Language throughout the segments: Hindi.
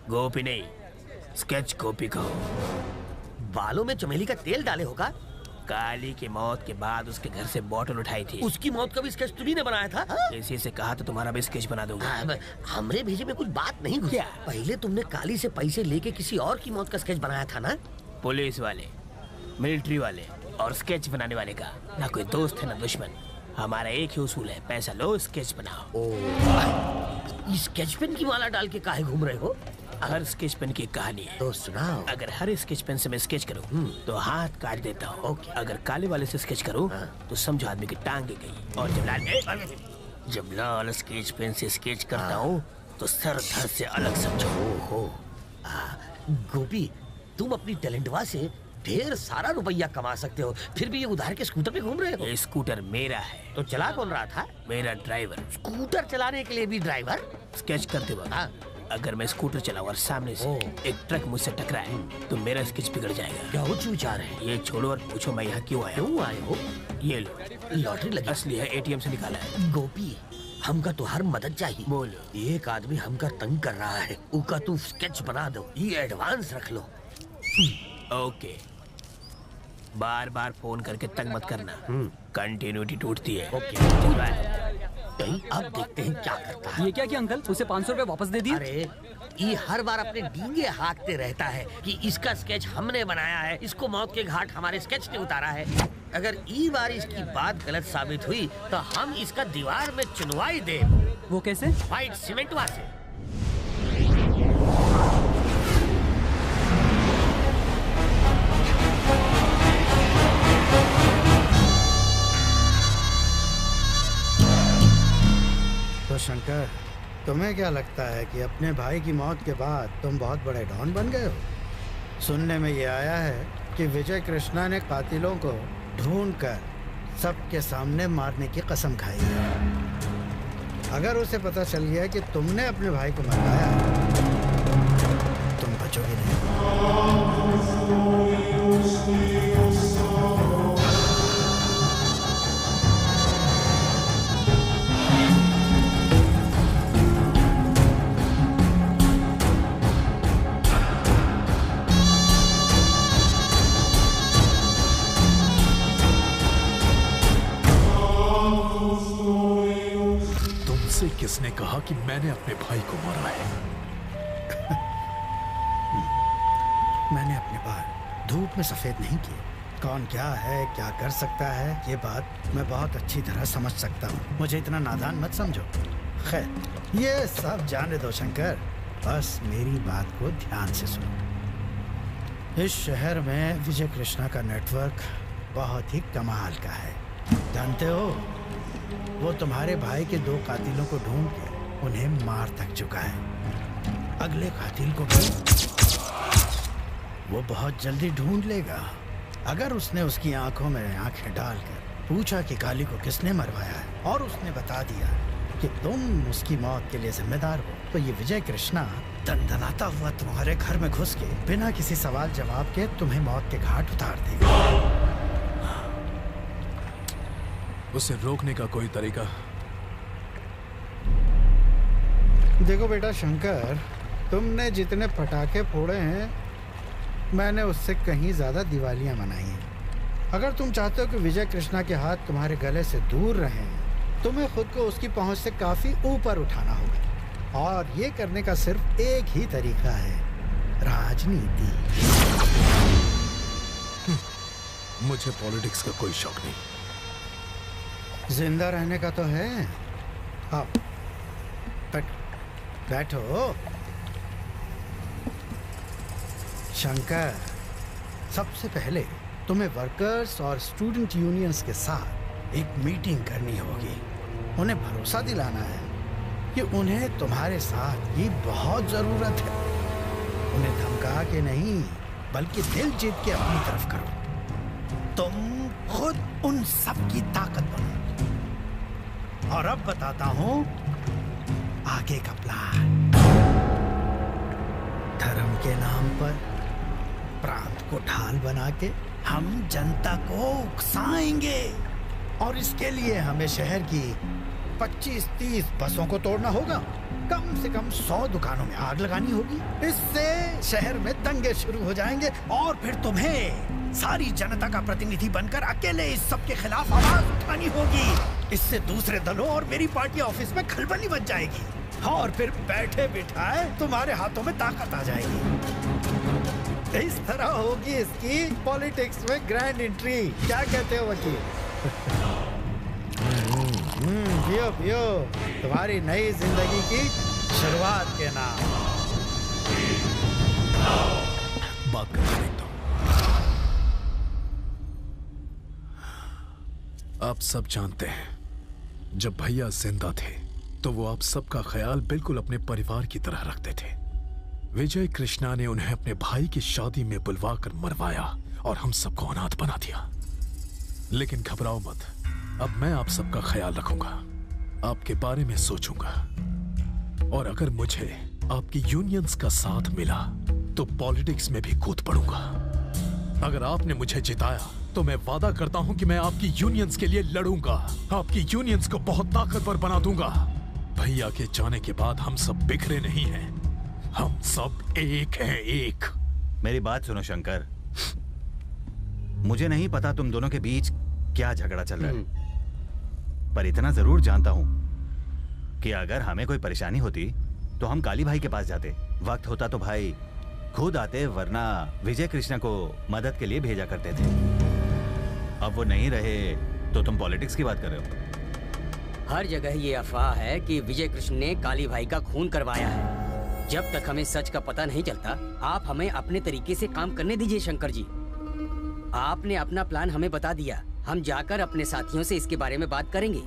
गोपी नहीं, स्केच गोपी कहो। बालों में चमेली का तेल डाले होगा। काली की मौत के बाद उसके घर से बोतल उठाई थी। उसकी मौत का भी स्केच तुम्ही ने बनाया था? इसी से कहा तो तुम्हारा भी स्केच बना दूंगा। हमरे भेजे में कुछ बात नहीं घुसी। पहले तुमने काली से पैसे लेके किसी और की मौत का स्केच बनाया था ना? पुलिस वाले, मिलिट्री वाले और स्केच बनाने वाले का ना कोई दोस्त है ना दुश्मन। हमारा एक ही उसूल है, पैसा लो स्केच बनाओ। स्केच पेन की माला डाल के काहे घूम रहे हो? हर स्केच पेन की कहानी है तो सुनाओ। अगर हर स्केच पेन से मैं स्केच करूं तो हाथ काट देता हूं। अगर काले वाले से स्केच करूं तो समझो आदमी की टांगे गई। और जब लाल स्केच पेन से स्केच करता हूं तो सर धड़ से अलग समझो। गोपी, तुम अपनी टैलेंटवा से ढेर सारा रुपया कमा सकते हो, फिर भी ये उधार के स्कूटर पे घूम रहे हो। ये स्कूटर मेरा है। तो चला कौन रहा था? मेरा ड्राइवर। स्कूटर चलाने के लिए भी ड्राइवर? स्केच करते वक्त अगर मैं स्कूटर चलाऊं और सामने से एक ट्रक मुझसे टकराए तो मेरा स्केच बिगड़ जाएगा। क्या उच्च विचार है? ये छोड़ो और पूछो मैं यहाँ क्यों आया। क्यों आए हो? ये लो, लॉटरी लगी। असली है, एटीएम से निकाला है। गोपी, हमका तो हर मदद चाहिए। बोलो। एक आदमी हमका तंग कर रहा है, उका तू स्केच बना दो, ये एडवांस रख लो। ओके, बार बार फोन करके तंग मत करना, कंटिन्यूटी टूटती है। ओके, अब देखते हैं क्या करता है। ये क्या किया अंकल? उसे 500 रुपए वापस दे दिए। अरे ये हर बार अपने डींगे हाँकते रहता है कि इसका स्केच हमने बनाया है, इसको मौत के घाट हमारे स्केच ने उतारा है। अगर ई बार इसकी बात गलत साबित हुई तो हम इसका दीवार में चुनवाई दे। वो कैसे? व्हाइट सीमेंटवा से। तो शंकर, तुम्हें क्या लगता है कि अपने भाई की मौत के बाद तुम बहुत बड़े डॉन बन गए हो? सुनने में ये आया है कि विजय कृष्णा ने कातिलों को ढूंढकर सबके सामने मारने की कसम खाई है। अगर उसे पता चल गया कि तुमने अपने भाई को मरवाया, तुम बचोगे नहीं। किसने कहा कि मैंने अपने भाई को मारा है? मैंने अपने बाल धूप में सफेद नहीं किए। कौन क्या है, क्या कर सकता है, ये बात मैं बहुत अच्छी तरह समझ सकता हूँ। मुझे इतना नादान मत समझो। खैर, ये सब जाने दो शंकर, बस मेरी बात को ध्यान से सुनो। इस शहर में विजय कृष्णा का नेटवर्क बहुत ही कमाल का है। जानते हो, वो तुम्हारे भाई के 2 कातिलों को ढूंढ के उन्हें मार तक चुका है। अगले कातिल को भी वो बहुत जल्दी ढूंढ लेगा। अगर उसने उसकी आंखों में आंखें डालकर पूछा कि काली को किसने मरवाया है और उसने बता दिया कि तुम उसकी मौत के लिए जिम्मेदार हो, तो ये विजय कृष्णा दंदनाता हुआ तुम्हारे घर में घुस के बिना किसी सवाल जवाब के तुम्हें मौत के घाट उतार देगा। उसे रोकने का कोई तरीका? देखो बेटा शंकर, तुमने जितने पटाखे फोड़े हैं, मैंने उससे कहीं ज्यादा दिवालियां मनाई हैं। अगर तुम चाहते हो कि विजय कृष्णा के हाथ तुम्हारे गले से दूर रहें, तुम्हें खुद को उसकी पहुंच से काफी ऊपर उठाना होगा। और ये करने का सिर्फ एक ही तरीका है, राजनीति। मुझे पॉलिटिक्स का कोई शौक नहीं। जिंदा रहने का तो है। आओ, बैठो। शंकर, सबसे पहले तुम्हें वर्कर्स और स्टूडेंट यूनियंस के साथ एक मीटिंग करनी होगी। उन्हें भरोसा दिलाना है कि उन्हें तुम्हारे साथ की बहुत जरूरत है। उन्हें धमका के नहीं, बल्कि दिल जीत के अपनी तरफ करो। तुम खुद उन सब की ताकत बनो। और अब बताता हूं आगे का प्लान। धर्म के नाम पर प्रांत को ढाल बना के हम जनता को उकसाएंगे, और इसके लिए हमें शहर की 25-30 बसों को तोड़ना होगा, कम से कम 100 दुकानों में आग लगानी होगी। इससे शहर में दंगे शुरू हो जाएंगे और फिर तुम्हें सारी जनता का प्रतिनिधि बनकर अकेले इस सब के खिलाफ आवाज उठानी होगी। इससे दूसरे दलों और मेरी पार्टी ऑफिस में खलबली बच जाएगी और फिर बैठे बिठाए तुम्हारे हाथों में ताकत आ जाएगी। इस तरह होगी इसकी पॉलिटिक्स में ग्रैंड एंट्री। क्या कहते हो वकील? पियो पियो, तुम्हारी नई जिंदगी की शुरुआत के नाम। बात करने देखता हूं। आप सब जानते हैं, जब भैया जिंदा थे तो वो आप सबका ख्याल बिल्कुल अपने परिवार की तरह रखते थे। विजय कृष्णा ने उन्हें अपने भाई की शादी में बुलवाकर मरवाया और हम सबको अनाथ बना दिया। लेकिन घबराओ मत, अब मैं आप सबका ख्याल रखूंगा, आपके बारे में सोचूंगा, और अगर मुझे आपकी यूनियंस का साथ मिला तो पॉलिटिक्स में भी कूद पड़ूंगा। अगर आपने मुझे जिताया तो मैं वादा करता हूं कि मैं आपकी यूनियंस के लिए लड़ूंगा, आपकी यूनियंस को बहुत ताकतवर बना दूंगा। भैया के जाने के बाद हम सब बिखरे नहीं हैं, हम सब एक हैं, एक। मेरी बात सुनो शंकर, मुझे नहीं पता तुम दोनों के बीच क्या झगड़ा चल रहा है, पर इतना जरूर जानता हूं कि अगर हमें कोई परेशानी होती तो हम काली भाई के पास जाते, वक्त होता तो भाई खुद आते, वरना विजय कृष्णा को मदद के लिए भेजा करते थे। अब वो नहीं रहे तो तुम पॉलिटिक्स की बात कर रहे हो। हर जगह ये अफवाह है कि विजय कृष्ण ने काली भाई का खून करवाया है। जब तक हमें सच का पता नहीं चलता, आप हमें अपने तरीके से काम करने दीजिए शंकर जी। आपने अपना प्लान हमें बता दिया, हम जाकर अपने साथियों से इसके बारे में बात करेंगे।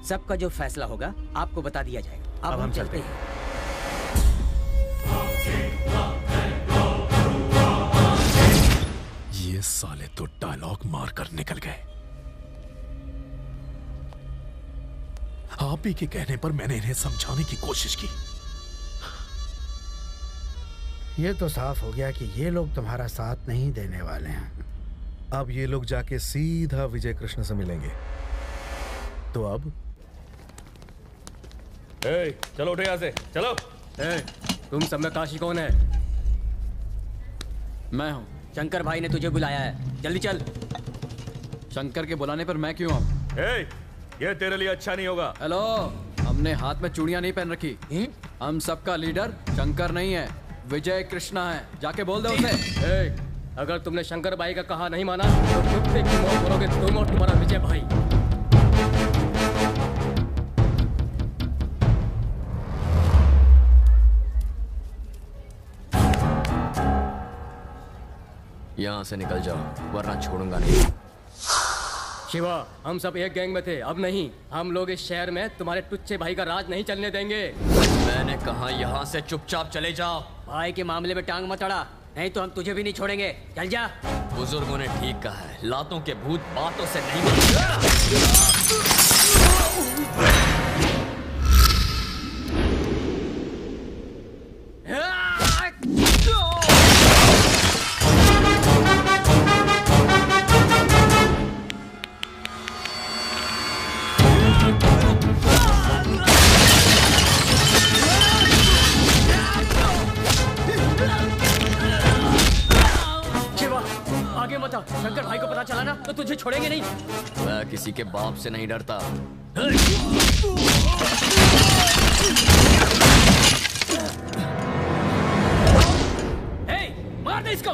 सबका जो फैसला होगा आपको बता दिया जाएगा। अब हम चलते हैं। ये साले तो डायलॉग मार कर निकल गए। आप ही के कहने पर मैंने इन्हें समझाने की कोशिश की। ये तो साफ हो गया कि ये लोग तुम्हारा साथ नहीं देने वाले हैं। अब ये लोग जाके सीधा विजय कृष्ण से मिलेंगे। तो अब चलो उठो यहाँ से, चलो। तुम सब में काशी कौन है? मैं हूँ। शंकर भाई ने तुझे बुलाया है, जल्दी चल। शंकर के बुलाने पर मैं क्यों आऊँ? ये तेरे लिए अच्छा नहीं होगा। हेलो, हमने हाथ में चूड़ियां नहीं पहन रखी। हम सबका लीडर शंकर नहीं है, विजय कृष्णा है। जाके बोल दो उसे। अगर तुमने शंकर भाई का कहा नहीं माना तो कुत्ते की मौत करोगे तुम और तुम्हारा विजय भाई। यहाँ से निकल जाओ वरना छोड़ूंगा नहीं। शिवा, हम सब एक गैंग में थे, अब नहीं। हम लोग इस शहर में तुम्हारे टुच्चे भाई का राज नहीं चलने देंगे। मैंने कहा यहाँ से चुपचाप चले जाओ। भाई के मामले में टांग मत अड़ा, नहीं तो हम तुझे भी नहीं छोड़ेंगे। चल जा। बुजुर्गों ने ठीक कहा है, लातों के भूत बातों से नहीं मरते। आगे मत आ, शंकर भाई को पता चला ना तो तुझे छोड़ेंगे नहीं। मैं किसी के बाप से नहीं डरता। मार दे इसको।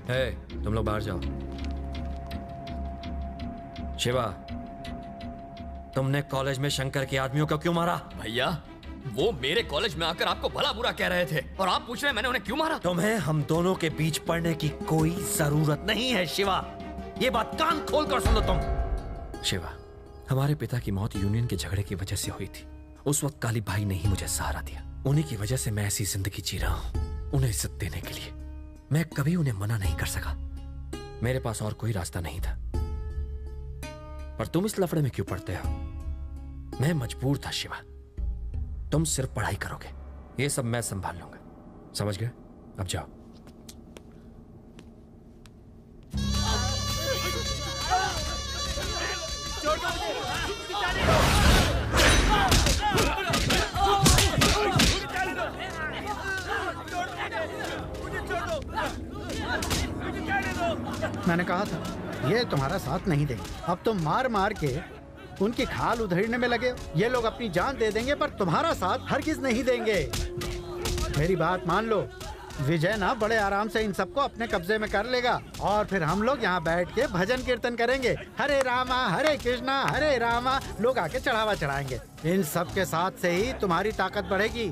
तुम लोग बाहर जाओ। शिवा, तुमने कॉलेज में शंकर के आदमियों को क्यों मारा? भैया, वो मेरे कॉलेज में आकर आपको भला बुरा कह रहे थे और आप पूछ रहे हैं मैंने उन्हें क्यों मारा? तुम्हें हम दोनों के बीच पड़ने की कोई जरूरत नहीं है शिवा। ये बात कान खोल कर सुन लो तुम। शिवा, हमारे पिता की मौत यूनियन के झगड़े की वजह से हुई थी। उस वक्त काली भाई ने ही मुझे सहारा दिया। उन्हीं की वजह से मैं ऐसी जिंदगी जी रहा हूं। उन्हें इज्जत देने के लिए मैं कभी उन्हें मना नहीं कर सका। मेरे पास और कोई रास्ता नहीं था। पर तुम इस लफड़े में क्यों पड़ते हो? मैं मजबूर था शिवा। तुम सिर्फ पढ़ाई करोगे, ये सब मैं संभाल लूंगा। समझ गए? अब जाओ। मैंने कहा था ये तुम्हारा साथ नहीं देंगे। अब तुम मार मार के उनकी खाल उधेड़ने में लगे। ये लोग अपनी जान दे देंगे पर तुम्हारा साथ हरगिज नहीं देंगे। मेरी बात मान लो। विजय ना बड़े आराम से इन सबको अपने कब्जे में कर लेगा और फिर हम लोग यहाँ बैठ के भजन कीर्तन करेंगे। हरे रामा हरे कृष्णा हरे रामा। लोग आके चढ़ावा चढ़ाएंगे। इन सब के साथ से ही तुम्हारी ताकत बढ़ेगी।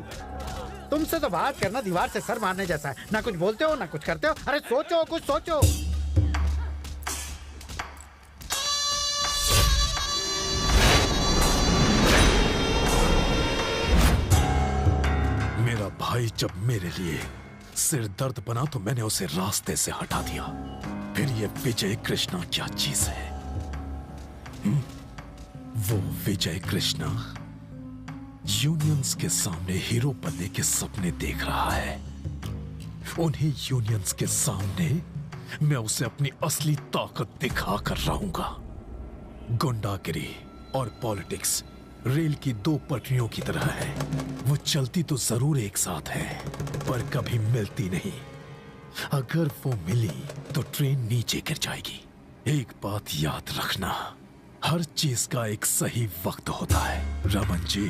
तुमसे तो बात करना दीवार से सर मारने जैसा है। ना कुछ बोलते हो ना कुछ करते हो। अरे सोचो, कुछ सोचो। मेरा भाई जब मेरे लिए सिर दर्द बना तो मैंने उसे रास्ते से हटा दिया। फिर ये विजय कृष्णा क्या चीज है? वो विजय कृष्णा यूनियंस के सामने हीरो बनने के सपने देख रहा है। उन्हीं यूनियंस के सामने मैं उसे अपनी असली ताकत दिखा कर रहूंगा। गुंडागिरी और पॉलिटिक्स रेल की दो पटरियों की तरह है। वो चलती तो जरूर एक साथ है पर कभी मिलती नहीं। अगर वो मिली तो ट्रेन नीचे गिर जाएगी। एक बात याद रखना, हर चीज का एक सही वक्त होता है। रमन जी,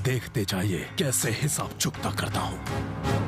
देखते जाइए कैसे हिसाब चुकता करता हूं।